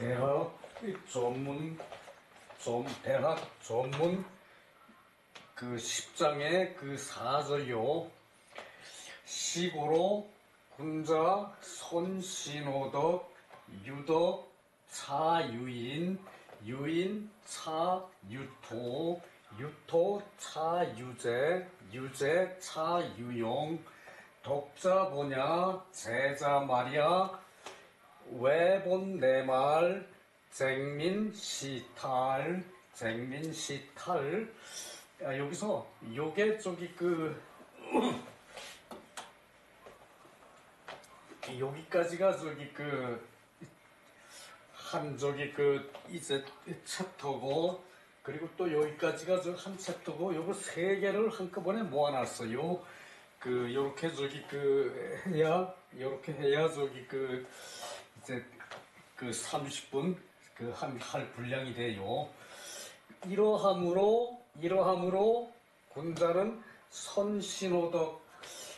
대학 전문 대학 전문 그 10장의 그 4절요. 시고로 군자 손신호덕 유덕 차유인 유인 차유토 유토 차유제 유제 차유용 독자 보냐 제자 말이야 외본 내말 쟁민시탈 쟁민시탈. 여기서 요게 저기 여기까지가 저기 한 저기 이제 챕터고, 그리고 또 여기까지가 저 한 챕터고, 요거 세 개를 한꺼번에 모아놨어요. 요렇게 저기 요렇게 해야 저기 이제 30분 할 분량이 돼요. 이러함으로 군자는 선신호덕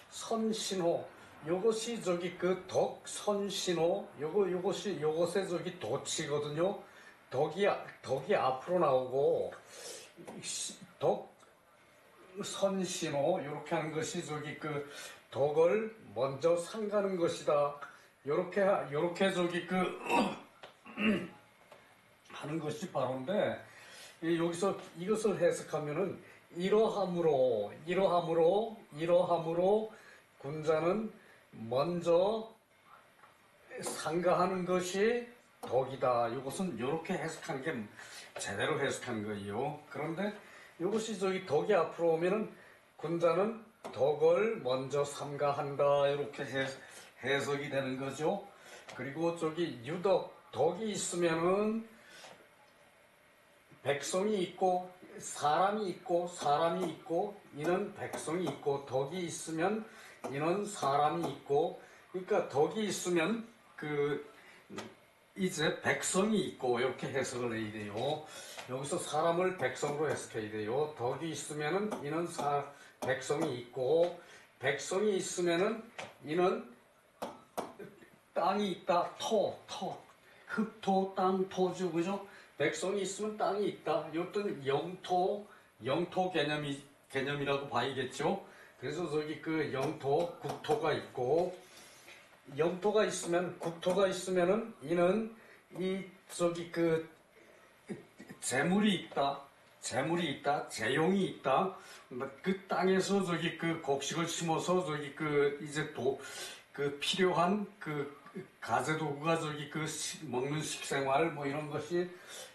선신호, 요것이 저기 덕선신호, 요것에 저기 도치거든요. 덕이 앞으로 나오고 덕선신호 요렇게 하는 것이 저기 덕을 먼저 상가는 것이다. 요렇게 저기 하는 것이 바로인데, 여기서 이것을 해석하면은 이러함으로 군자는 먼저 상가하는 것이 덕이다. 이것은 이렇게 해석하는 게 제대로 해석한 거예요. 그런데 이것이 저기 덕이 앞으로 오면은 군자는 덕을 먼저 삼가한다. 이렇게 해석이 되는 거죠. 그리고 저기 유덕, 덕이 있으면은 백성이 있고 사람이 있고 이는 백성이 있고, 덕이 있으면 이는 사람이 있고, 그러니까 덕이 있으면 이제 백성이 있고, 이렇게 해석을 해야 돼요. 여기서 사람을 백성으로 해석해야 돼요. 덕이 있으면은 이는 백성이 있고, 백성이 있으면은 이는 땅이 있다. 흙토, 땅, 토죠. 그죠? 백성이 있으면 땅이 있다. 이것도 영토 개념이라고 봐야겠죠? 그래서 저기 영토, 국토가 있고, 영토가 있으면, 국토가 있으면은 이는 재물이 있다. 재용이 있다. 그 땅에서 저기 곡식을 심어서 저기 이제 필요한 가재도구가 저기 먹는 식생활 뭐 이런 것이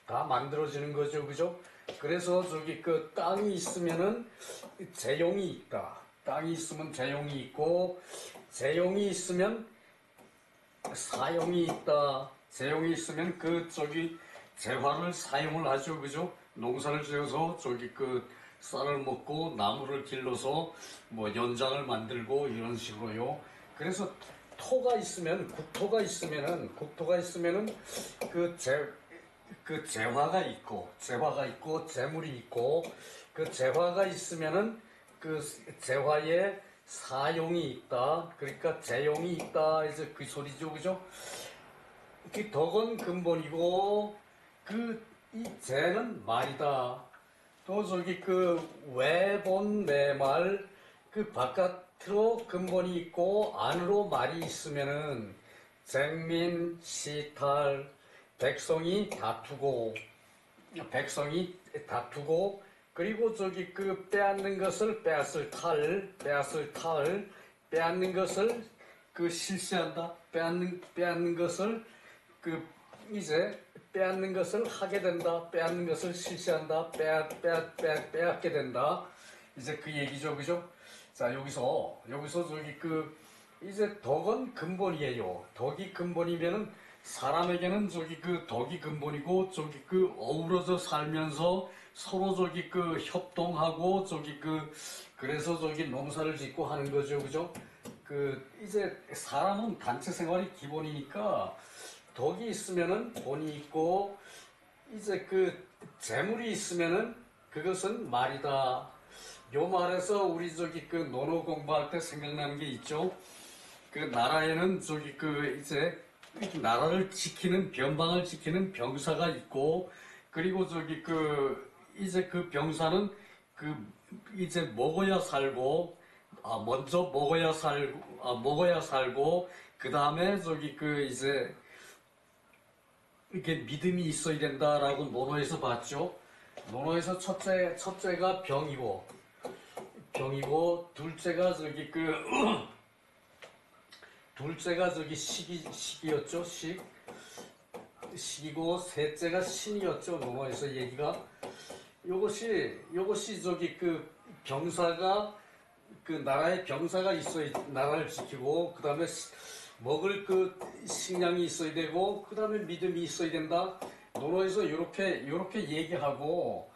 다 만들어지는 거죠. 그죠? 그래서 저기 땅이 있으면은 재용이 있다. 땅이 있으면 재용이 있고, 재용이 있으면 사용이 있다. 재용이 있으면 재화를 사용을 하죠. 그죠? 농사를 지어서 저기 쌀을 먹고 나무를 길러서 뭐 연장을 만들고 이런 식으로요. 그래서 국토가 있으면은 재화가 있고 재물이 있고, 재화가 있으면은 재화에 사용이 있다. 그러니까 재용이 있다. 이제 그 소리죠. 그죠? 덕은 근본이고, 이 재는 말이다. 또 저기 외본 내말, 바깥으로 근본이 있고 안으로 말이 있으면은 쟁민 시탈, 백성이 다투고, 그리고 저기 빼앗는 것을 빼앗을 탈, 빼앗는 것을 실시한다. 빼앗는 것을 이제 빼앗는 것을 하게 된다. 빼앗는 것을 실시한다. 빼앗게 된다. 이제 그 얘기죠. 그죠? 자, 여기서 저기 이제 덕은 근본이에요. 덕이 근본이면은 사람에게는 저기 덕이 근본이고, 저기 어우러져 살면서 서로 저기 협동하고 저기 그래서 저기 농사를 짓고 하는 거죠. 그죠? 이제 사람은 단체 생활이 기본이니까 덕이 있으면은 돈이 있고, 이제 재물이 있으면은 그것은 말이다. 요 말에서 우리 저기 논어 공부할 때 생각나는 게 있죠. 나라에는 저기 이제 나라를 지키는 변방을 지키는 병사가 있고 그리고 저기 그 이제 그 병사는 그 이제 먹어야 살고 먼저 먹어야 살고 그 다음에 저기 그 이제 이렇게 믿음이 있어야 된다라고 논어에서 봤죠. 논어에서 첫째가 병이고 둘째가 저기 그 둘째가 저기 식이었죠. 식이고 셋째가 신이었죠. 논어에서 얘기가 요것이 저기 그 병사가 그 나라에 병사가 있어야 나라를 지키고 그 다음에 먹을 그 식량이 있어야 되고 그 다음에 믿음이 있어야 된다. 논어에서 요렇게 얘기하고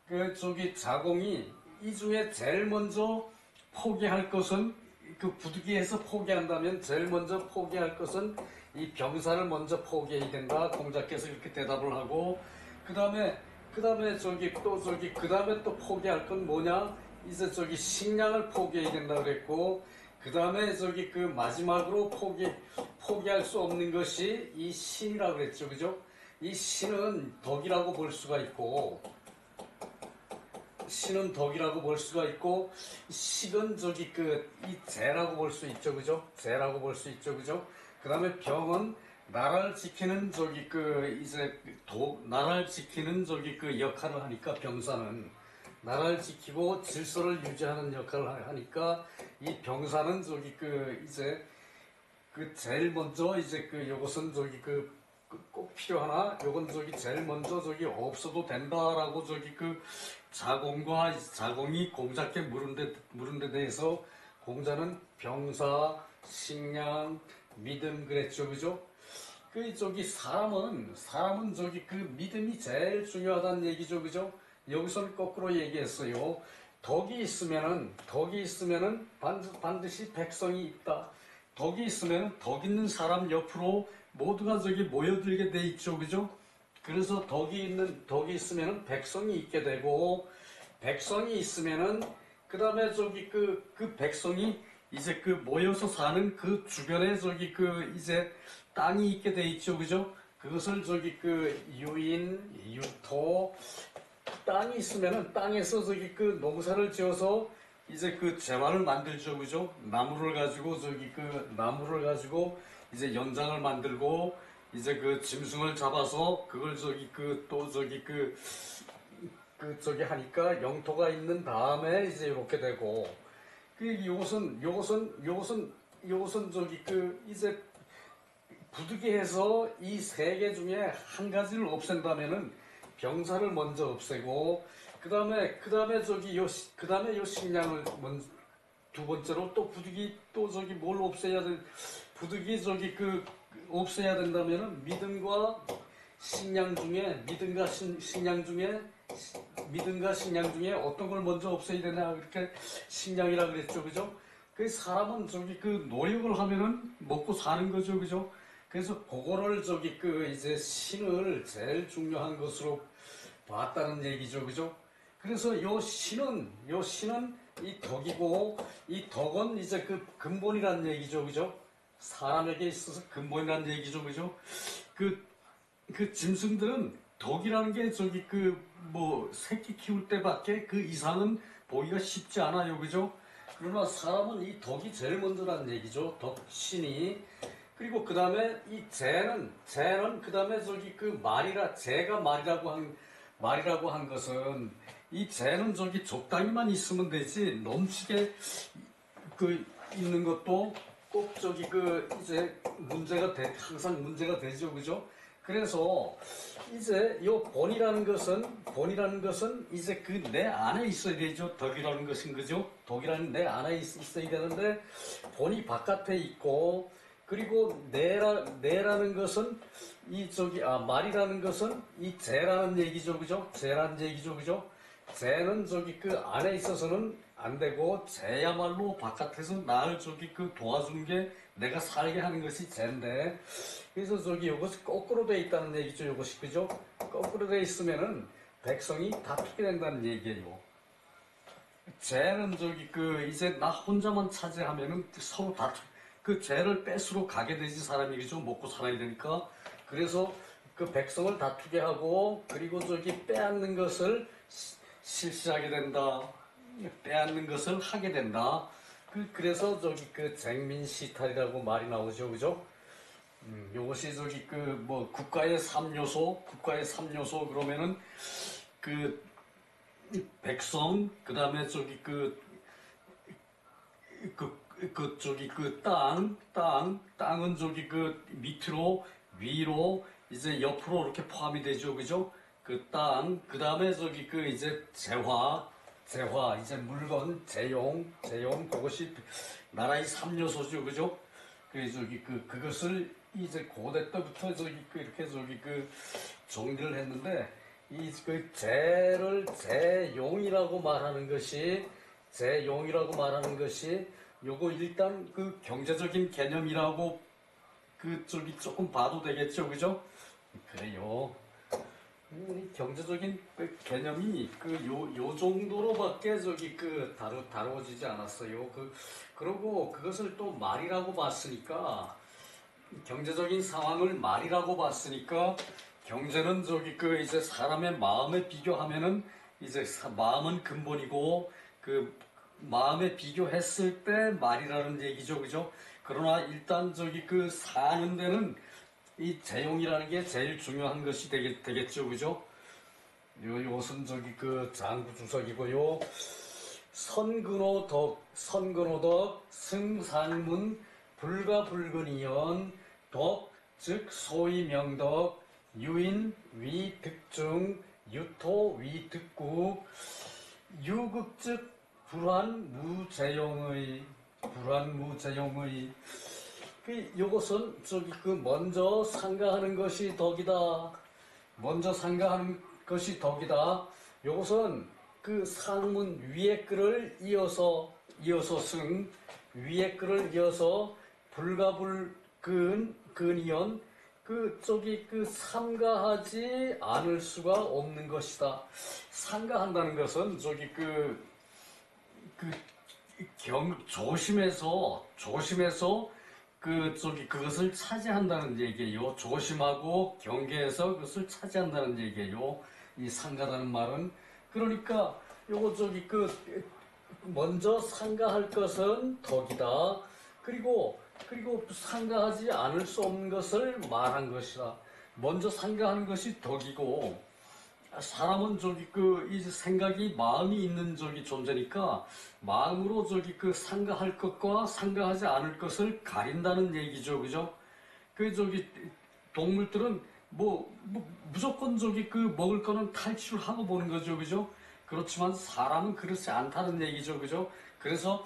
그 저기 자공이 이 중에 제일 먼저 포기할 것은 그 부득이해서 포기한다면 제일 먼저 포기할 것은 이 병사를 먼저 포기해야 된다. 공자께서 이렇게 대답을 하고 그 다음에 저기 그 다음에 또 포기할 건 뭐냐? 이제 저기 식량을 포기해야 된다 그랬고 그 다음에 저기 그 마지막으로 포기할 수 없는 것이 이 신이라고 그랬죠. 그죠? 이 신은 덕이라고 볼 수가 있고 식은 저기 그 이 재라고 볼 수 있죠. 그죠? 재라고 볼 수 있죠. 그죠? 그 다음에 병은 나라를 지키는 저기 그 이제 나라를 지키는 저기 그 역할을 하니까 병사는 나라를 지키고 질서를 유지하는 역할을 하니까 이 병사는 저기 그 이제 그 제일 먼저 이제 그 요것은 저기 그 꼭 필요하나 요건 저기 제일 먼저 저기 없어도 된다라고 저기 그 자공이 공자께 물은 데 대해서 공자는 병사, 식량, 믿음 그랬죠. 그죠? 그 저기 사람은 저기 그 믿음이 제일 중요하다는 얘기죠. 그죠? 여기서는 거꾸로 얘기했어요. 덕이 있으면은 반드시 백성이 있다. 덕이 있으면 덕 있는 사람 옆으로 모두가 저기 모여들게 돼 있죠. 그죠? 그래서 덕이 있으면은 백성이 있게 되고 백성이 있으면은 그 다음에 저기 그 백성이 이제 그 모여서 사는 그 주변에 저기 그 이제 땅이 있게 돼 있죠. 그죠? 그것을 저기 그 유인, 유토, 땅이 있으면은 땅에서 저기 그 농사를 지어서 이제 그 재화를 만들죠. 그죠? 나무를 가지고 이제 연장을 만들고 이제 그 짐승을 잡아서 그걸 저기 그 또 저기 그 저기 하니까 영토가 있는 다음에 이제 이렇게 되고 요것은 저기 그 이제 부득이해서 이 세 개 중에 한 가지를 없앤다면은 병사를 먼저 없애고 그 다음에 요 식량을 두 번째로 또 저기 뭘 없애야 돼 부득이 저기 그 없애야 된다면은 믿음과 식량 중에 어떤 걸 먼저 없애야 되냐 그렇게 식량이라 그랬죠. 그죠? 그 사람은 저기 그 노력을 하면은 먹고 사는 거죠. 그죠? 그래서 그거를 저기 그 이제 신을 제일 중요한 것으로 봤다는 얘기죠. 그죠? 그래서 요 신은 이 덕이고 이 덕은 이제 그 근본이라는 얘기죠. 그죠? 사람에게 있어서 근본이라는 얘기죠. 그죠? 그 짐승들은 덕이라는 게 저기 그 뭐 새끼 키울 때밖에 그 이상은 보기가 쉽지 않아요. 그죠? 그러나 사람은 이 덕이 제일 먼저라는 얘기죠. 덕신이. 그리고 그 다음에 이 재는 그 다음에 저기 그 재가 말이라고 한 것은 이 재는 저기 적당히만 있으면 되지 넘치게 그 있는 것도 꼭 저기 그 이제 항상 문제가 되죠. 그죠? 그래서 이제 요 본이라는 것은 이제 그 내 안에 있어야 되죠. 덕이라는 것은 그죠? 덕이라는 내 안에 있어야 되는데 본이 바깥에 있고 그리고 내라는 것은 이 저기 말이라는 것은 이 재라는 얘기죠. 그죠? 재라는 얘기죠. 그죠? 재는 저기 그 안에 있어서는 안 되고 재야말로 바깥에서 나를 저기 그 도와준 게 내가 살게 하는 것이 재인데 그래서 저기 이것이 거꾸로 돼 있다는 얘기죠. 이것이 그죠? 거꾸로 돼 있으면은 백성이 다투게 된다는 얘기예요. 재는 저기 그 이제 나 혼자만 차지하면은 서로 그 죄를 뺏으러 가게 되지 사람이 그죠 먹고 살아야 되니까 그래서 그 백성을 다투게 하고 그리고 저기 빼앗는 것을 실시하게 된다. 빼앗는 것을 하게 된다. 그래서 저기 그 쟁민시탈이라고 말이 나오죠, 그죠? 요것이 저기 그 뭐 국가의 3요소 그러면은 그 백성 그다음에 저기 저기 그 땅은 저기 그 밑으로 위로 이제 옆으로 이렇게 포함이 되죠, 그죠? 그 땅, 그 다음에 저기 그 이제 재화, 이제 물건, 재용, 그것이 나라의 3요소죠, 그죠? 그 저기 그것을 이제 고대 때부터 저기 이렇게 저기 정리를 했는데 이 그 재용이라고 말하는 것이 요거 일단 그 경제적인 개념이라고 저기 조금 봐도 되겠죠, 그죠? 그래요. 경제적인 개념이 요 정도로밖에 저기 다루어지지 않았어요. 그러고 그것을 또 말이라고 봤으니까 경제적인 상황을 말이라고 봤으니까 경제는 저기 이제 사람의 마음에 비교하면은 이제 마음은 근본이고 그 마음에 비교했을 때 말이라는 얘기죠, 그죠? 그러나 일단 저기 사는 데는 이 재용이라는 게 제일 중요한 것이 되겠죠, 그죠? 요것은 저기 장구주석이고요. 선근호덕, 승상문, 불가불근이연, 덕, 즉 소위명덕, 유인, 위득중, 유토, 위득국, 유극, 즉 불환무재용의, 요것은 저기 먼저 상가하는 것이 덕이다. 요것은 상문 위에 글을 이어서 승, 위에 글을 이어서 불가불근, 근이연, 상가하지 않을 수가 없는 것이다. 상가한다는 것은 저기 조심해서 그것을 차지한다는 얘기예요. 조심하고 경계해서 그것을 차지한다는 얘기예요. 이 상가라는 말은. 그러니까 요거 먼저 상가할 것은 덕이다. 그리고 상가하지 않을 수 없는 것을 말한 것이다. 먼저 상가하는 것이 덕이고 사람은 이제 생각이 마음이 있는 존재니까 마음으로 상가할 것과 상가하지 않을 것을 가린다는 얘기죠, 그죠? 동물들은 무조건 먹을 거는 탈취를 하고 보는 거죠, 그죠? 그렇지만 사람은 그렇지 않다는 얘기죠, 그죠? 그래서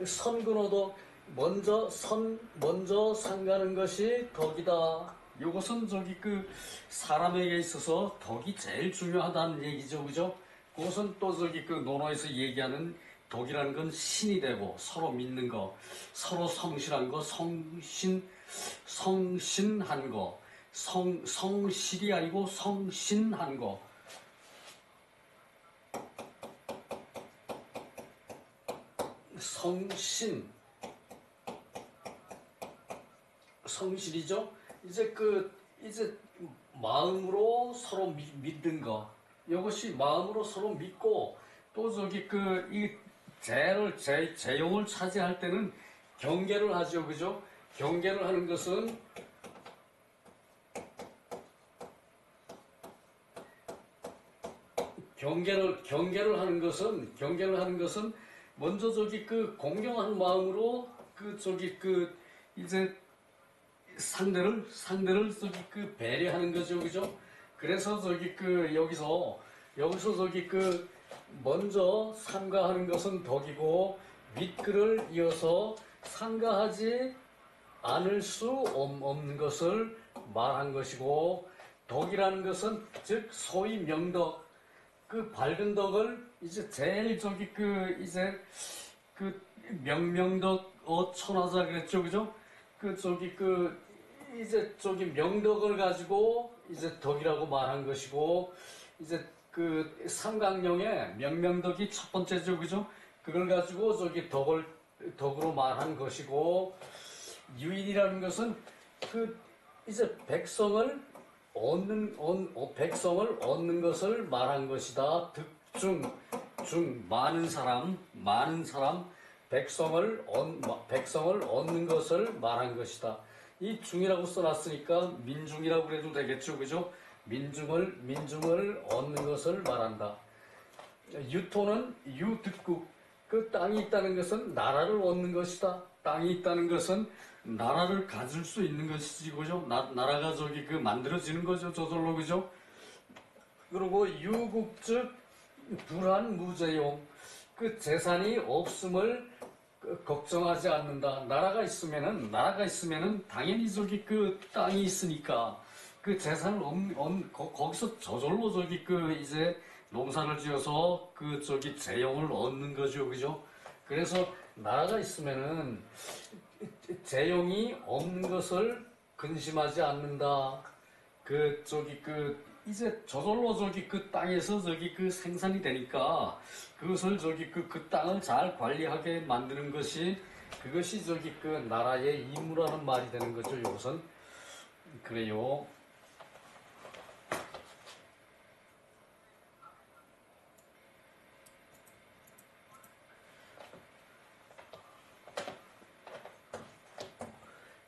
선근호도 먼저 상가는 것이 덕이다. 이것은 사람에게 있어서 덕이 제일 중요하다는 얘기죠, 그죠? 그것은 또 논어에서 얘기하는 덕이라는 건 신이 되고 서로 믿는 거, 서로 성실한 거, 성신한 거, 성실이 아니고 성신한 거. 성실이죠? 이제 마음으로 서로 믿는 거. 이것이 마음으로 서로 믿고 또 이 재용을 차지할 때는 경계를 하죠, 그죠? 경계를 하는 것은 경계를 하는 것은 먼저 공경한 마음으로 이제 상대를 배려하는 거죠, 그죠? 그래서 여기서 먼저 상가하는 것은 덕이고 윗글을 이어서 상가하지 않을 수 없는 것을 말한 것이고 덕이라는 것은 즉 소위 명덕 밝은 덕을 이제 제일 이제 명명덕 천하자 그랬죠, 그죠? 이제 명덕을 가지고 이제 덕이라고 말한 것이고 이제 삼강령의 명명덕이 첫 번째죠, 그죠? 그걸 가지고 덕으로 말한 것이고 유인이라는 것은 그 이제 백성을 얻는 것을 말한 것이다. 중 많은 사람 백성을 얻는 것을 말한 것이다. 이 중이라고 써놨으니까 민중이라고 그래도 되겠죠, 그죠? 민중을 얻는 것을 말한다. 유토는 유득국, 그 땅이 있다는 것은 나라를 얻는 것이다. 땅이 있다는 것은 나라를 가질 수 있는 것이지, 그죠? 나라가 저기 그 만들어지는 거죠, 저절로, 그죠? 그리고 유국즉 불한무재용, 그 재산이 없음을 걱정하지 않는다. 나라가 있으면은 당연히 저기 그 땅이 있으니까 그 재산을 거기서 저절로 저기 그 이제 농사를 지어서 그 저기 재용을 얻는 거죠, 그죠? 그래서 나라가 있으면은 재용이 없는 것을 근심하지 않는다. 그 저기 그 이제 저절로 저기 그 땅에서 저기 그 생산이 되니까 그것을 저기 그 땅을 잘 관리하게 만드는 그것이 저기 그 나라의 임무라는 말이 되는 거죠. 이것은 그래요.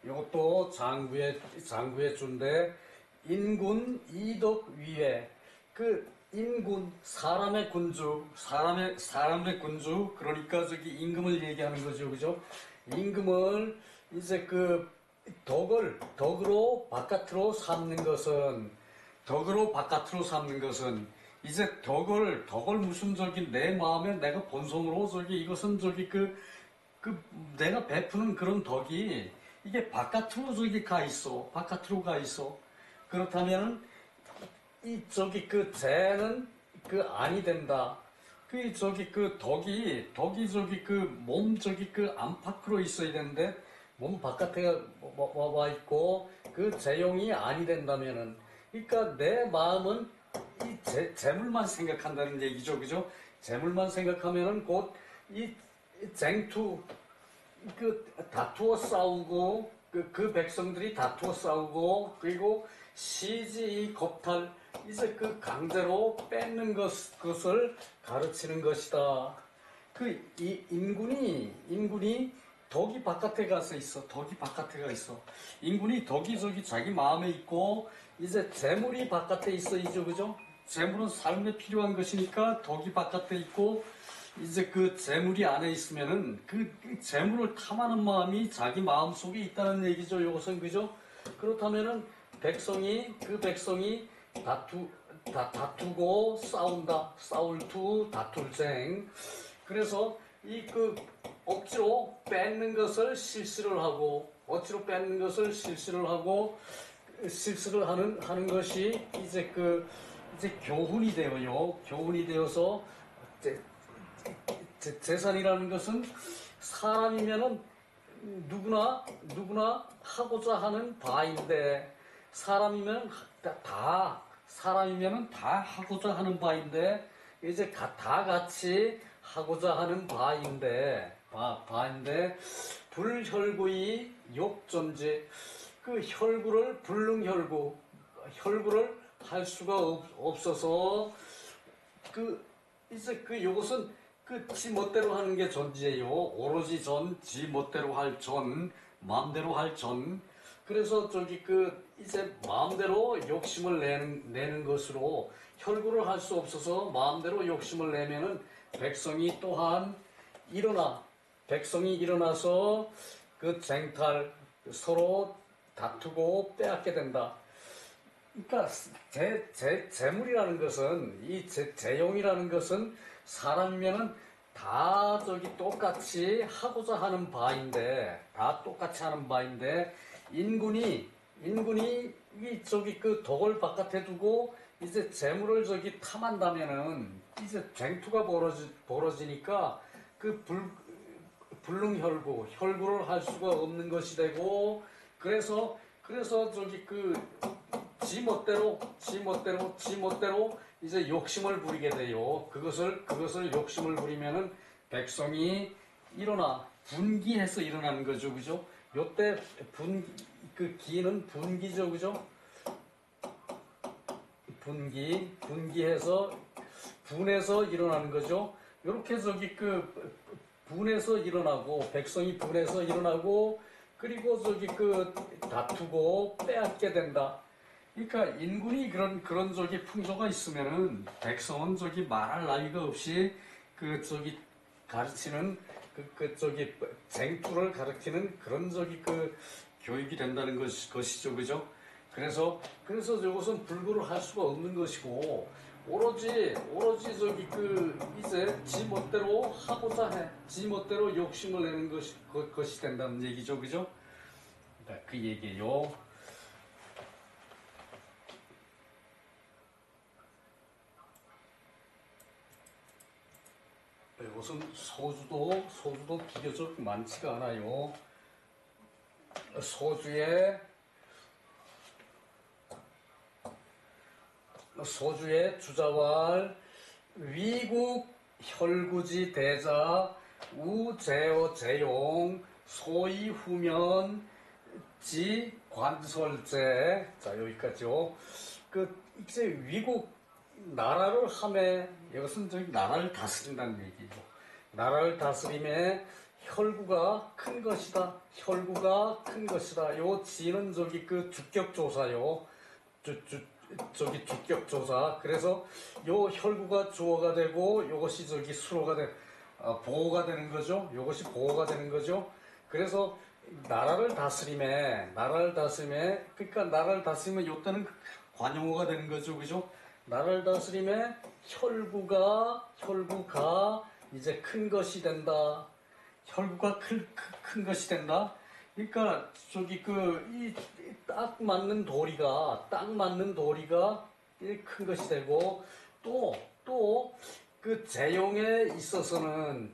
이것도 장구의 준데 인군 이덕 위에, 그 인군 사람의 군주, 사람의 군주, 그러니까 저기 임금을 얘기하는 거죠, 그죠? 임금을 이제 그 덕으로 바깥으로 삼는 것은 이제 덕을 무슨 저기 내 마음에 내가 본성으로 저기 이것은 저기 내가 베푸는 그런 덕이 이게 바깥으로 저기 바깥으로 가 있어. 그렇다면 이 저기 그 재는 그 아니 된다. 그 저기 그 덕이 저기 그 몸 저기 그 안팎으로 있어야 되는데 몸 바깥에 와 있고 그 재용이 아니 된다면은, 그러니까 내 마음은 이 재물만 생각한다는 얘기죠, 그죠? 재물만 생각하면은 곧 이 쟁투, 그 다투어 싸우고 그 백성들이 다투어 싸우고, 그리고 시지 겁탈, 이제 그 강제로 뺏는 것을 가르치는 것이다. 그 이 인군이 덕이 바깥에 가서 있어. 덕이 바깥에 가 있어. 인군이 덕이 저기 자기 마음에 있고 이제 재물이 바깥에 있어이죠, 그죠? 재물은 삶에 필요한 것이니까 덕이 바깥에 있고 이제 그 재물이 안에 있으면은 그 재물을 탐하는 마음이 자기 마음 속에 있다는 얘기죠, 이것은, 그죠? 그렇다면은 백성이 다투고 싸운다. 싸울투 다툴쟁. 그래서 이 그 억지로 뺏는 것을 실시를 하고 실시를 하는 것이 이제 이제 교훈이 되어요. 교훈이 되어서 재산이라는 것은 사람이면은 누구나 하고자 하는 바인데, 사람이면은 다 하고자 하는 바인데, 이제 다 같이 하고자 하는 바인데 불혈구의 욕존지, 그 혈구를 할 수가 없어서 이제 요것은 지 멋대로 하는 게 존재예요. 오로지 지 멋대로 할 마음대로 할 그래서 저기 이제 마음대로 욕심을 내는 것으로 혈구를 할 수 없어서 마음대로 욕심을 내면은 백성이 일어나서 그 쟁탈, 서로 다투고 빼앗게 된다. 그러니까 재물이라는 것은, 이 재용이라는 것은 사람이면은 다 저기 똑같이 하고자 하는 바인데, 인군이 이 저기 덕을 바깥에 두고 이제 재물을 저기 탐한다면은 이제 쟁투가 벌어지니까 혈구를 할 수가 없는 것이 되고, 그래서 저기 지 멋대로 이제 욕심을 부리게 돼요. 그것을 욕심을 부리면은 백성이 분기해서 일어나는 거죠, 그죠? 요때 그 기는 분기죠, 그죠? 분기해서 분해서 일어나는 거죠. 요렇게 저기 그 분해서 일어나고 백성이 분해서 일어나고 그리고 저기 그 다투고 빼앗게 된다. 그러니까 인군이 그런 저기 풍조가 있으면은 백성은 저기 말할 나위가 없이 그 저기 가르치는 그 저기 쟁투를 가르치는 그런 저기 그 교육이 된다는 것이죠, 그죠? 그래서 이것은 불구를 할 수가 없는 것이고 오로지 저기 그 이제 지 멋대로 하고자 해, 지 멋대로 욕심을 내는 것이 된다는 얘기죠, 그죠? 네, 그 얘기예요. 이것은 소주도 비교적 많지가 않아요. 소주의 주자왈 위국 혈구지 대자 우제어 제용 소위 후면 지 관설제. 자, 여기까지요. 그 이제 위국 나라를 함에 이것은 저기 나라를 다스린다는 얘기죠. 나라를 다스림에 혈구가 큰 것이다. 혈구가 큰 것이다. 요 지는 저기 그 주격조사요. 저기 주격조사. 그래서 요 혈구가 주어가 되고 요것이 저기 수로가 보호가 되는 거죠. 요것이 보호가 되는 거죠. 그래서 나라를 다스림에 그러니까 나라를 다스리면 요때는 관용어가 되는 거죠, 그죠? 나라를 다스림에 혈구가 이제 큰 것이 된다. 혈구가 큰 것이 된다. 그러니까 저기 그 이 딱 맞는 도리가 큰 것이 되고 또 그 재용에 있어서는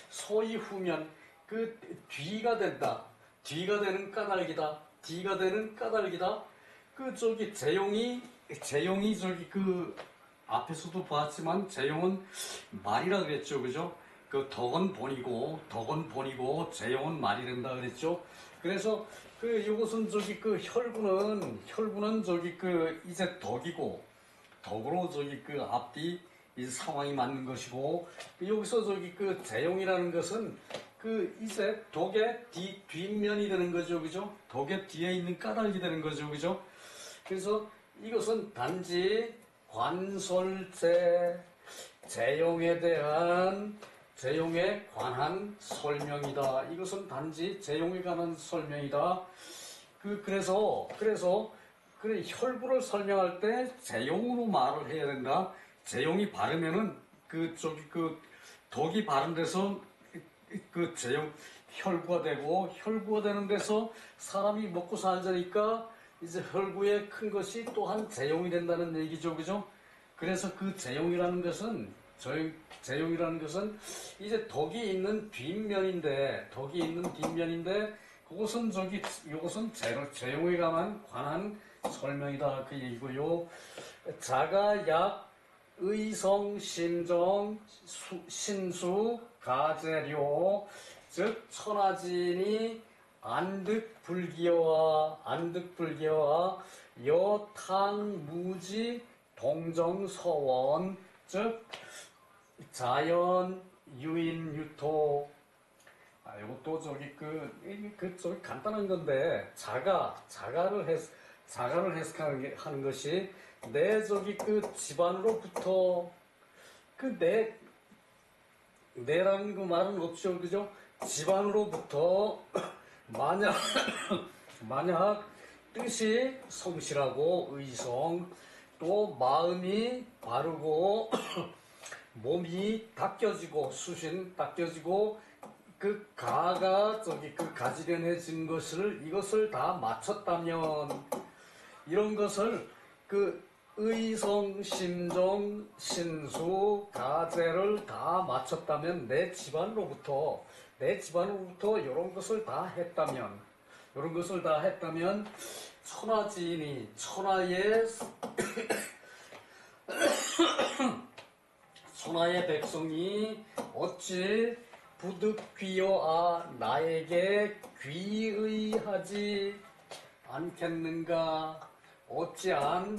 소위 후면 그 뒤가 된다. 뒤가 되는 까닭이다. 그 저기 재용이 저기 그 앞에서도 봤지만 재용은 말이라 그랬죠, 그죠? 그 덕은 본이고 재용은 말이 된다 그랬죠. 그래서 그 이것은 저기 그 혈구는 저기 그 이제 덕으로 저기 그 앞뒤 이 상황이 맞는 것이고 여기서 저기 그 재용이라는 것은 그 이제 덕의 뒷면이 되는 거죠, 그죠? 덕의 뒤에 있는 까닭이 되는 거죠, 그죠? 그래서 이것은 단지 관설제 재용에 관한 설명이다. 이것은 단지 재용에 관한 설명이다. 그래서 그래 혈구를 설명할 때 재용으로 말을 해야 된다. 재용이 바르면은 그 저기 그 덕이 바른 데서 그 재용 혈구가 되는 데서 사람이 먹고 살자니까 이제 혈구의 큰 것이 또한 재용이 된다는 얘기죠, 그죠? 그래서 그 재용이라는 것은 이제 덕이 있는 뒷면인데 그것은 이것은 재용에 관한 설명이다 그 얘기고요. 자가 약 의성 심정 신수 가재료 즉 천하지인이 안득불기와 여탕무지 동정서원 즉 자연 유인 유토. 이것도 저기 저기 간단한 건데 자가를 해석하는 것이 내 저기 그 집안으로부터 내라는 그 말은 없죠, 그죠? 집안으로부터 만약 뜻이 성실하고 의성 또 마음이 바르고 몸이 닦여지고 그 가가 저기 그 가지런해진 이것을 다 마쳤다면 이런 것을 그 의성 심정 신수 가재를 다 마쳤다면 내 집안으로부터 이런 것을 다 했다면 천하지인이 천하의 백성이 어찌 부득귀여아 나에게 귀의하지 않겠는가. 어찌안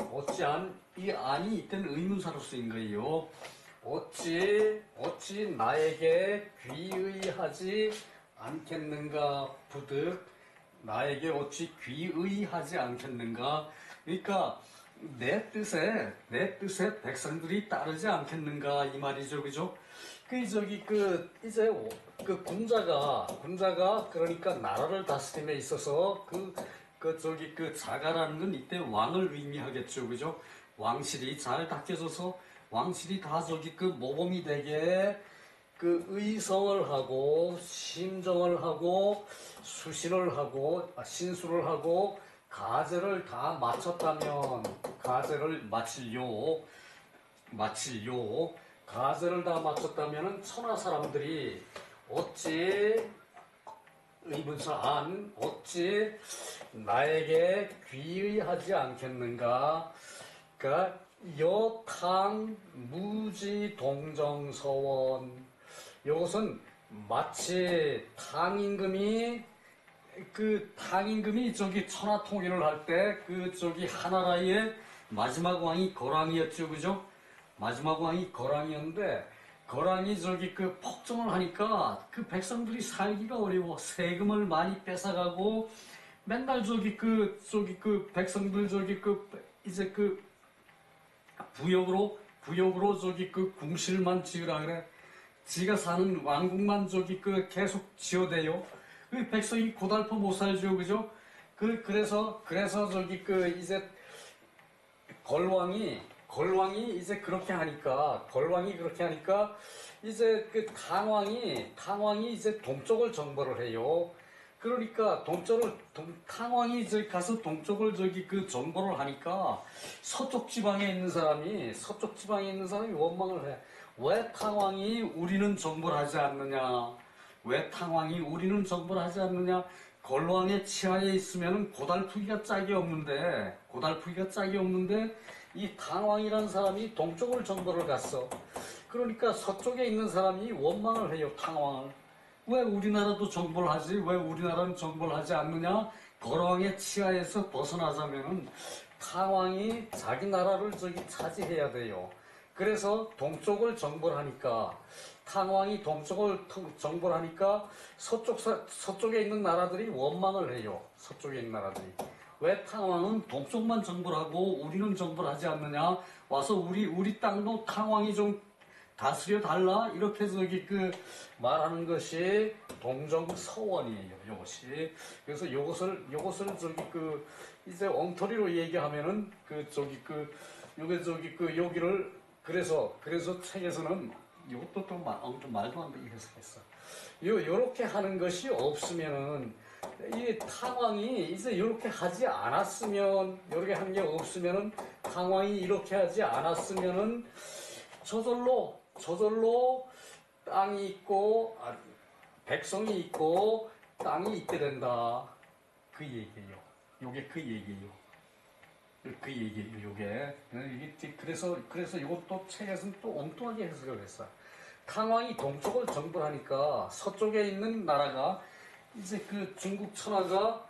이 안이 이때는 의문사로 쓰인 거예요. 어찌 나에게 귀의하지 않겠는가. 부득 나에게 어찌 귀의하지 않겠는가. 그러니까 내 뜻에 백성들이 따르지 않겠는가 이 말이죠, 그죠? 이제 군자가 그러니까 나라를 다스림에 있어서 자가라는 건 이때 왕을 의미하겠죠, 그죠? 왕실이 잘 닦여져서 왕실이 다 모범이 되게 의성을 하고 심정을 하고 수신을 하고 신수를 하고 가제를 다 마쳤다면 가제를 마칠요 가제를 다 마쳤다면 천하 사람들이 어찌 의문사 안 어찌 나에게 귀의하지 않겠는가. 그러니까 여탕 무지 동정서원. 이것은 마치 탕임금이 천하 통일을 할 때 하나라의 마지막 왕이 거랑이었죠, 그죠? 마지막 왕이 거랑이었는데 거랑이 폭정을 하니까 백성들이 살기가 어려워. 세금을 많이 뺏어가고 맨날 백성들 부역으로 궁실만 지으라 그래. 지가 사는 왕국만 계속 지어대요. 백성이 고달퍼 못 살죠, 그죠? 그래서 이제 걸왕이 이제 그렇게 하니까 이제 탕왕이 이제 동쪽을 정벌을 해요. 그러니까 탕왕이 가서 동쪽을 정벌을 하니까 서쪽 지방에 있는 사람이 원망을 해. 왜 탕왕이 우리는 정벌하지 않느냐? 왜 탕왕이 우리는 정벌하지 않느냐? 걸왕의 치하에 있으면 고달프기가 짝이 없는데 이 탕왕이라는 사람이 동쪽을 정벌을 갔어. 그러니까 서쪽에 있는 사람이 원망을 해요. 탕왕을. 왜 우리나라도 정벌을 하지? 왜 우리나라는 정벌을 하지 않느냐? 걸왕의 치하에서 벗어나자면은 탕왕이 자기 나라를 차지해야 돼요. 그래서 동쪽을 정벌하니까 탕왕이 동쪽을 정벌하니까 서쪽에 있는 나라들이 원망을 해요. 서쪽에 있는 나라들이. 왜 탕왕은 동쪽만 정벌하고 우리는 정벌하지 않느냐? 와서 우리 땅도 탕왕이 좀 다스려 달라? 이렇게 말하는 것이 동정서원이에요. 요것이. 그래서 요것을 이제 엉터리로 얘기하면은 여기를 그래서 책에서는 이것도 또 말도 안 되게 해석했어. 요렇게 하는 것이 없으면은 이 탕왕이 이제 요렇게 하지 않았으면 요렇게 한 게 없으면은 탕왕이 이렇게 하지 않았으면은 저절로 땅이 있고 백성이 있고 땅이 있게 된다. 그 얘기예요. 요게 그 얘기예요. 요게. 그래서 이것도 책에서는 또 엉뚱하게 해석을 했어. 탕왕이 동쪽을 정벌하니까 서쪽에 있는 나라가 이제 중국 천하가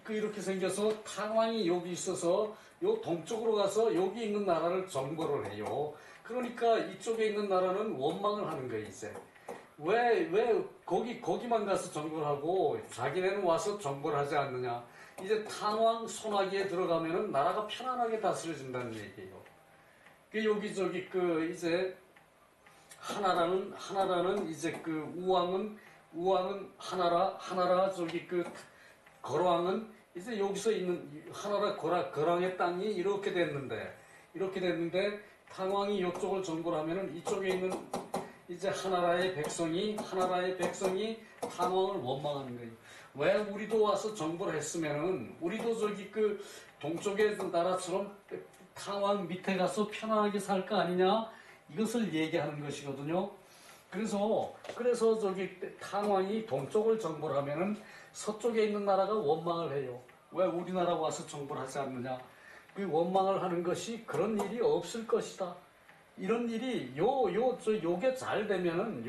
이렇게 생겨서 탕왕이 여기 있어서 요 동쪽으로 가서 여기 있는 나라를 정벌을 해요. 그러니까 이쪽에 있는 나라는 원망을 하는 거예요, 이제. 왜 거기만 가서 정벌하고 자기네는 와서 정벌하지 않느냐. 이제 탕왕 손아귀에 들어가면은 나라가 편안하게 다스려진다는 얘기예요. 여기저기 이제 하나라는 이제 우왕은 하나라 거왕은 이제 여기서 있는 하나라 거랑의 땅이 이렇게 됐는데 탕왕이 이쪽을 정벌하면은 이쪽에 있는 이제 하나라의 백성이 탕왕을 원망하는 거예요. 왜 우리도 와서 정벌을 했으면은 우리도 동쪽의 나라처럼 탕왕 밑에 가서 편안하게 살 거 아니냐? 이것을 얘기하는 것이거든요. 그래서 탕왕이 동쪽을 정벌하면은 서쪽에 있는 나라가 원망을 해요. 왜 우리나라 와서 정벌하지 않느냐? 그 원망을 하는 것이 그런 일이 없을 것이다. 이런 일이 요게 잘 되면은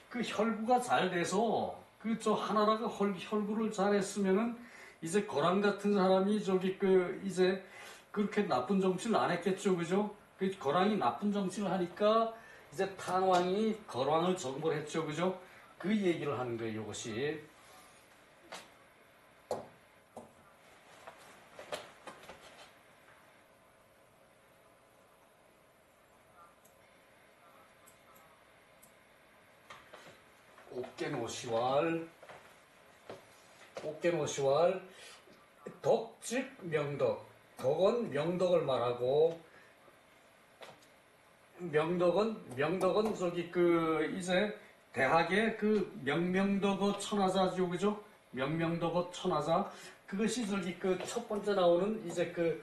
그 혈구가 잘 돼서 그 저 하나라가 혈구를 잘 했으면은 이제 거랑 같은 사람이 저기 그 이제 그렇게 나쁜 정치를 안 했겠죠, 그죠? 그 거랑이 나쁜 정치를 하니까 이제 탄왕이 거랑을 정벌했죠, 그죠? 그 얘기를 하는 거예요, 이것이. 옥계노시왈, 옥계노시왈, 덕즉 명덕. 덕은 명덕을 말하고, 명덕은 저기 그 이제 대학의 그 명명덕어 천하자죠, 그죠? 명명덕어 천하자. 그것이 저기 그 첫 번째 나오는 이제 그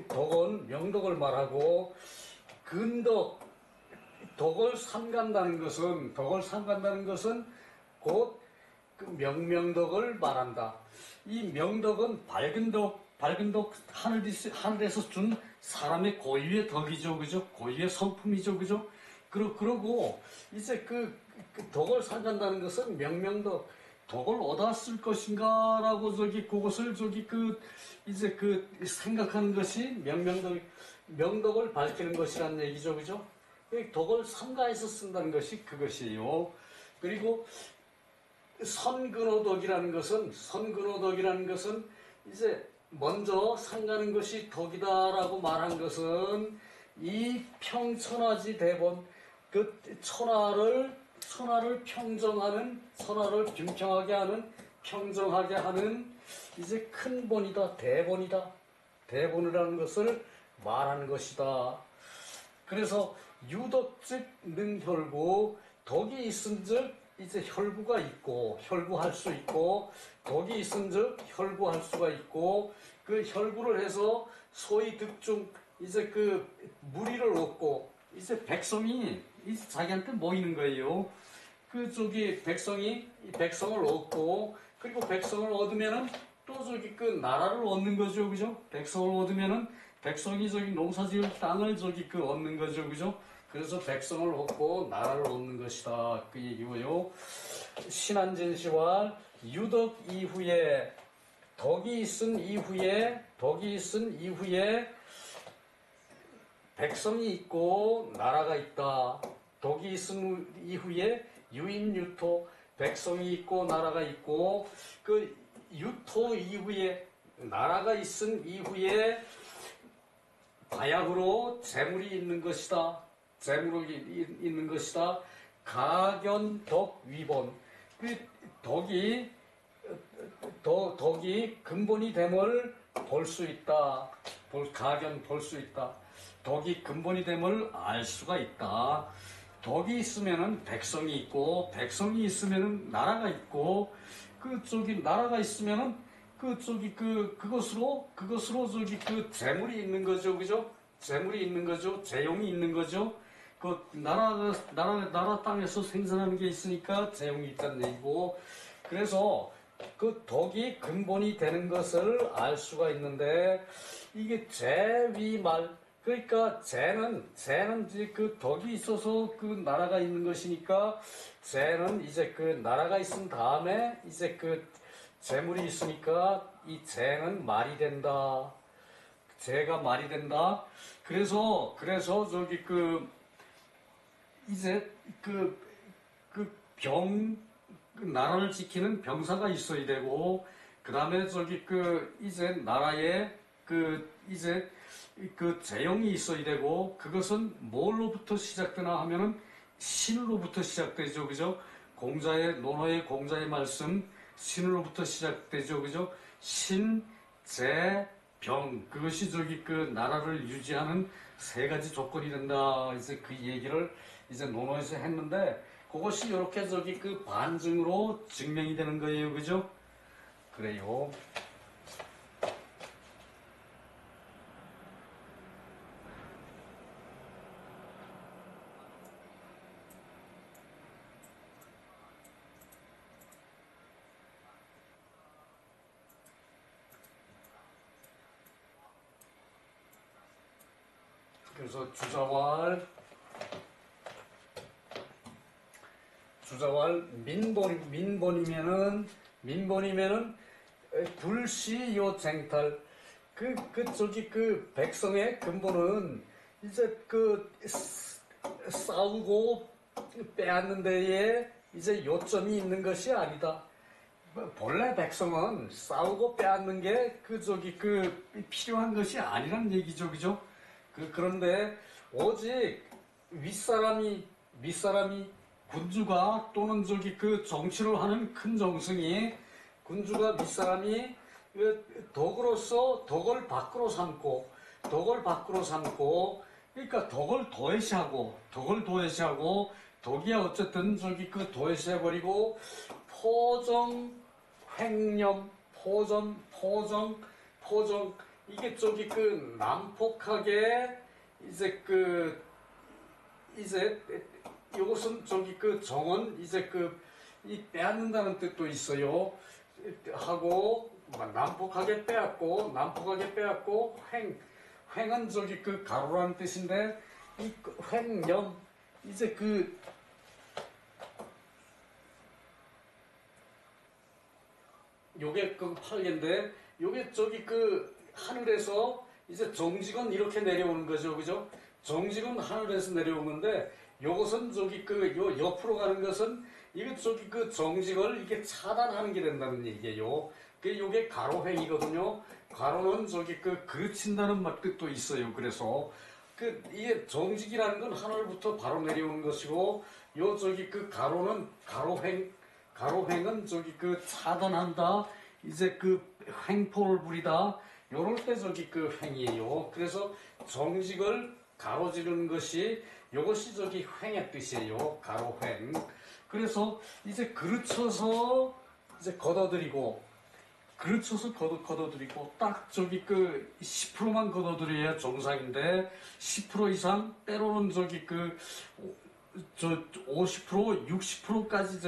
덕은 명덕을 말하고, 근덕, 덕을 삼간다는 것은 곧 그 명명덕을 말한다. 이 명덕은 밝은 덕, 하늘에서 준 사람의 고유의 덕이죠, 그죠? 고유의 성품이죠, 그죠? 그러고, 이제 그 덕을 삼간다는 것은 명명덕, 덕을 어디다 쓸 것인가라고 그것을 이제 생각하는 것이 명덕을 밝히는 것이라는 얘기죠, 그죠? 덕을 삼가해서 쓴다는 것이 그것이에요. 그리고 선근호덕이라는 것은 이제 먼저 상가는 것이 덕이다라고 말한 것은 이 평천하지 대본 그 천하를 빈평하게 하는 평정하게 하는 이제 큰 본이다, 대본이라는 것을 말하는 것이다. 그래서 유덕즉 능혈구, 덕이 있은즉 이제 혈구가 있고 혈구할 수 있고, 덕이 있은즉 혈구할 수가 있고, 그 혈구를 해서 소위 득중 이제 그 무리를 얻고 이제 백성이 이제 자기한테 모이는 거예요. 백성을 얻고, 그리고 백성을 얻으면은 또 그 나라를 얻는 거죠, 그죠? 백성을 얻으면은 백성이 농사지을 땅을 얻는 거죠, 그죠? 그래서 백성을 얻고 나라를 얻는 것이다, 그 얘기고요. 신한진시와 유덕 이후에 덕이 있은 이후에 백성이 있고 나라가 있다. 덕이 있은 이후에 유인유토, 백성이 있고 나라가 있고, 그 유토 이후에, 나라가 있은 이후에 바약으로 재물이 있는 것이다. 가견덕 위본. 그 덕이 근본이 됨을 볼 수 있다. 가견 볼 수 있다. 덕이 근본이 됨을 알 수가 있다. 덕이 있으면은 백성이 있고, 백성이 있으면은 나라가 있고, 나라가 있으면은 그것으로 재물이 있는 거죠, 그죠? 재물이 있는 거죠. 재용이 있는 거죠. 나라 땅에서 생산하는 게 있으니까 재용이 있다는 얘기고, 그래서 그 덕이 근본이 되는 것을 알 수가 있는데, 이게 재위말, 그러니까 재는 이제 그 덕이 있어서 그 나라가 있는 것이니까, 재는 이제 그 나라가 있은 다음에 이제 그 재물이 있으니까 이 재는 말이 된다. 재가 말이 된다. 그래서 이제 나라를 지키는 병사가 있어야 되고, 그 다음에 이제 나라에 이제 재용이 있어야 되고, 그것은 뭘로부터 시작되나 하면은 신으로부터 시작되죠, 그죠? 논어의 공자의 말씀, 신으로부터 시작되죠, 그죠? 신, 재, 병, 그것이 나라를 유지하는 세 가지 조건이 된다. 이제 그 얘기를 이제 논어에서 했는데, 그것이 이렇게 반증으로 증명이 되는 거예요, 그죠? 그래요. 그래서 주자왈, 주자왈 민본이면은 불시 요 쟁탈 저기 그 백성의 근본은 이제 그 싸우고 빼앗는 데에 이제 요점이 있는 것이 아니다. 본래 백성은 싸우고 빼앗는 게 필요한 것이 아니란 얘기죠, 그죠? 그런데 오직 밑사람이 군주가 또는 정치를 하는 큰 정승이 군주가 밑사람이 덕으로서 덕을 밖으로 삼고 그러니까 덕을 도외시하고 덕이야 어쨌든 도외시해버리고 횡념, 포정 이게 난폭하게 이제 이것은 정은 이 빼앗는다는 뜻도 있어요. 하고 난폭하게 빼앗고 횡은 가로라는 뜻인데 이 횡념 이제 요게 팔개인데 요게 하늘에서 이제 정직은 이렇게 내려오는 거죠, 그죠? 정직은 하늘에서 내려오는데 요것은 요 옆으로 가는 것은 이게 정직을 이게 차단하는 게 된다는 얘기예요. 요게 가로횡이거든요. 가로는 그르친다는 뜻도 있어요. 그래서 이게 정직이라는 건 하늘부터 바로 내려오는 것이고 요 가로는 가로횡은 차단한다. 이제 횡포를 부리다. 요럴 때 횡이에요. 그래서 정직을 가로지르는 것이 요것이 횡의 뜻이에요. 가로횡. 그래서 이제 그르쳐서 이제 걷어들이고 딱 10%만 걷어들여야 정상인데 10% 이상 때로는 50% 60%까지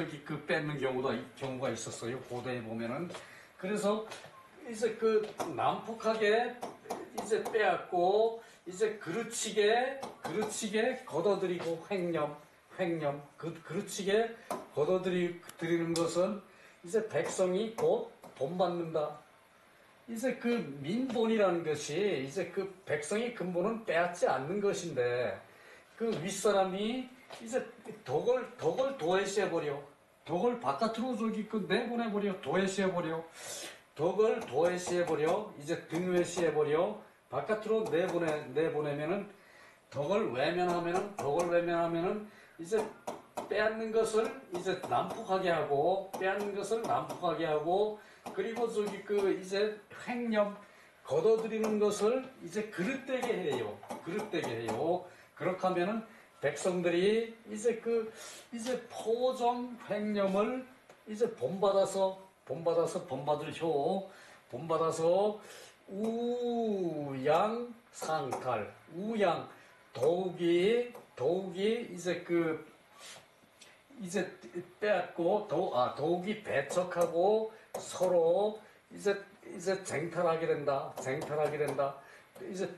뺏는 경우가 있었어요. 고대에 보면은. 그래서 이제 난폭하게 이제 빼앗고 이제 그르치게 걷어들이고 횡념 그르치게 걷어들이는 것은 이제 백성이 곧 본받는다. 이제 민본이라는 것이 이제 백성의 근본은 빼앗지 않는 것인데 윗사람이 이제 덕을 도외시해버려. 덕을 바깥으로 내보내버려. 덕을 도외시해버려. 이제 등외시해버려. 바깥으로 내보내면은 덕을 외면하면은 이제 빼앗는 것을 이제 난폭하게 하고 그리고 이제 횡념 걷어들이는 것을 이제 그릇되게 해요. 그렇게 하면은 백성들이 이제 포정 횡념을 이제 본받아서 우양상탈 더욱이 이제 빼앗고 더욱이 배척하고 서로 이제 쟁탈하게 된다. 이제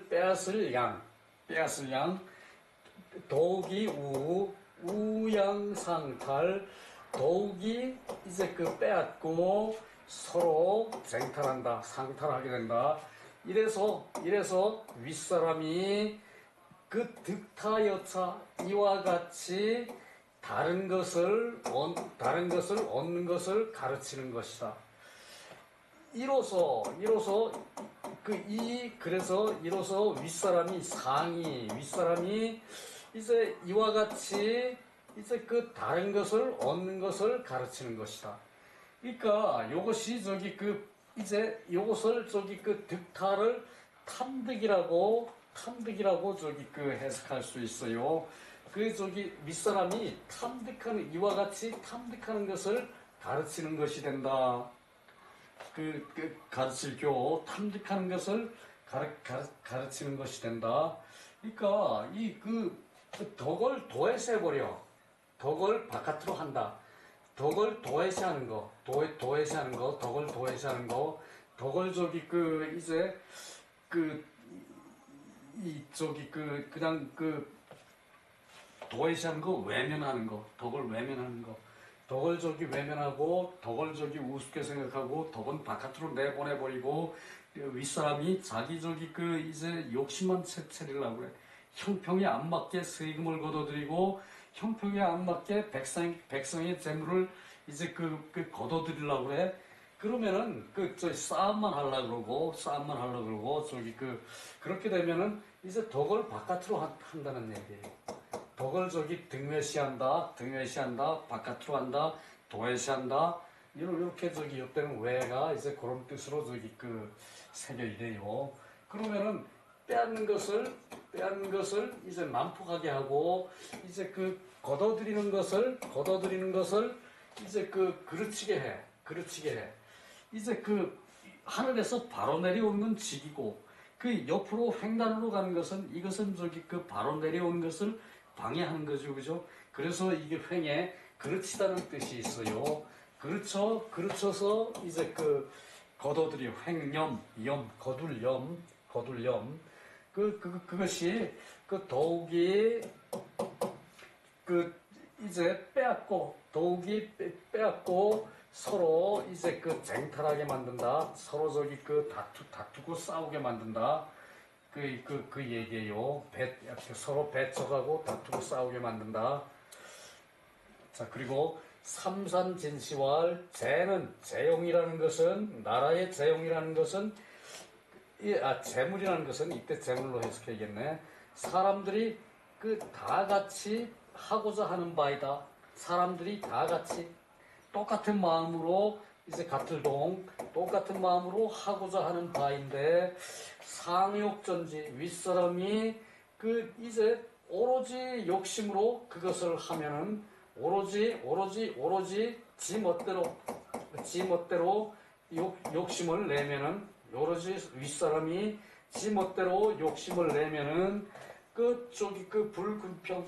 빼앗을 양 더욱이 우양상탈 더욱이 이제 빼앗고 서로 쟁탈한다. 상탈하게 된다. 이래서 윗사람이 득타여차 이와 같이 다른 것을 얻는 것을 가르치는 것이다. 이로써 윗사람이 이제 이와 같이 이제 다른 것을 얻는 것을 가르치는 것이다. 그러니까 요것이 이제 요것을 득타를 탐득이라고 해석할 수 있어요. 윗사람이 이와 같이 탐득하는 것을 가르치는 것이 된다. 가르칠 탐득하는 것을 가르치는 것이 된다. 그러니까 덕을 도외시해버려. 덕을 바깥으로 한다. 덕을 도외시하는 거. 덕을 도외시하는 거. 덕을 이제 그냥 도외시한 거 외면하는 거, 덕을 외면하는 거. 덕을 저기 외면하고 덕을 저기 우습게 생각하고 덕은 바깥으로 내보내버리고 윗사람이 자기 저기 그 이제 욕심만 차리려고 그래. 형평에 안 맞게 세금을 걷어들이고 형평에 안 맞게 백성의 재물을 이제 그 걷어들이려고 그래. 그러면은 저 싸움만 싸움만 하려고 그러고 저기 그렇게 되면은 이제 덕을 바깥으로 한다는 얘기예요. 덕을 저기 등외시한다, 바깥으로 한다, 도외시한다. 이렇게 저기 옆에는 외가 이제 그런 뜻으로 저기 새겨 이래요. 그러면은 빼앗는 것을 이제 난폭하게 하고 이제 걷어들이는 것을 이제 그르치게 해. 이제 하늘에서 바로 내려오는 건 직이고 옆으로 횡단으로 가는 것은 이것은 저기 바로 내려오는 것을 방해하는 거죠, 그죠? 그래서 이게 횡에 그르치다는 뜻이 있어요. 그르쳐서 이제 걷어들여 횡념, 거둘염. 그것이 더욱이 이제 더욱이 빼앗고 서로 이제 쟁탈하게 만든다. 서로 저기 다투고 싸우게 만든다. 그 얘기예요. 서로 배척하고 다투고 싸우게 만든다. 자, 그리고 삼산진시왈 재용이라는 것은 나라의 재용이라는 것은 재물이라는 것은 이때 재물로 해석해야겠네. 사람들이 다 같이 하고자 하는 바이다. 사람들이 다 같이 똑같은 마음으로 이제 똑같은 마음으로 하고자 하는 바인데 상욕전지 윗사람이 이제 오로지 욕심으로 그것을 하면은 오로지 지 멋대로 욕심을 내면은 오로지 윗사람이 지 멋대로 욕심을 내면은 불금평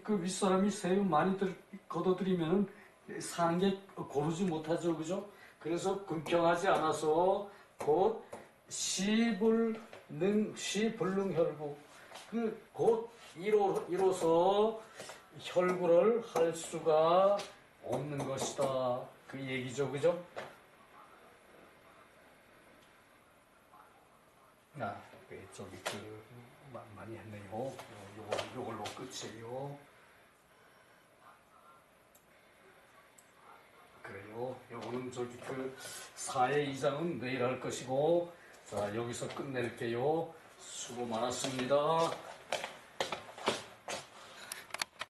윗사람이 세금 많이 걷어들이면은 사는 게 고르지 못하죠, 그죠? 그래서 금평하지 않아서 곧 시불능혈구 곧 이로서 혈구를 할 수가 없는 것이다. 그 얘기죠, 그죠? 저기 많이 했네요. 요걸로 끝이에요. 그래요. 요거는 저기 사의 2장은 내일 할 것이고, 자, 여기서 끝낼게요. 수고 많았습니다.